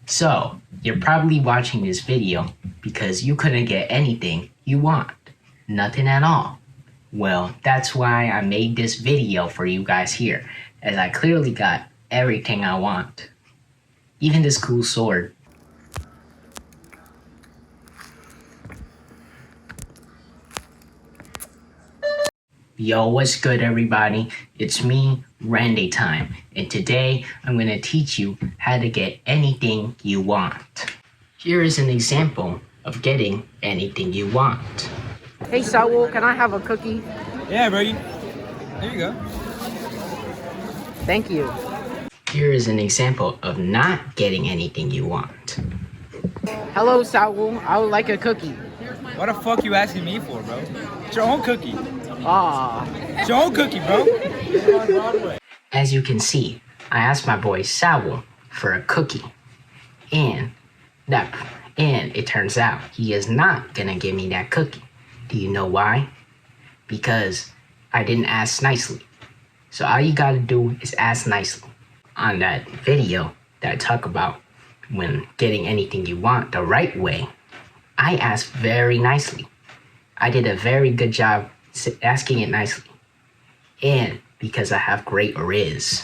So, you're probably watching this video because you couldn't get anything you want. Nothing at all. Well, that's why I made this video for you guys here, as I clearly got everything I want. Even this cool sword. Yo, what's good everybody? It's me, Randy Time, and today I'm going to teach you how to get anything you want. Here is an example of getting anything you want. Hey Saul, can I have a cookie? Yeah, bro. There you go. Thank you. Here is an example of not getting anything you want. Hello Saul, I would like a cookie. What the fuck you asking me for, bro? It's your own cookie. Ah. It's your own cookie, bro. As you can see, I asked my boy Saul for a cookie. And it turns out he is not gonna give me that cookie. Do you know why? Because I didn't ask nicely. So all you gotta do is ask nicely. On that video that I talk about when getting anything you want the right way, I asked very nicely. I did a very good job asking it nicely. And because I have great riz.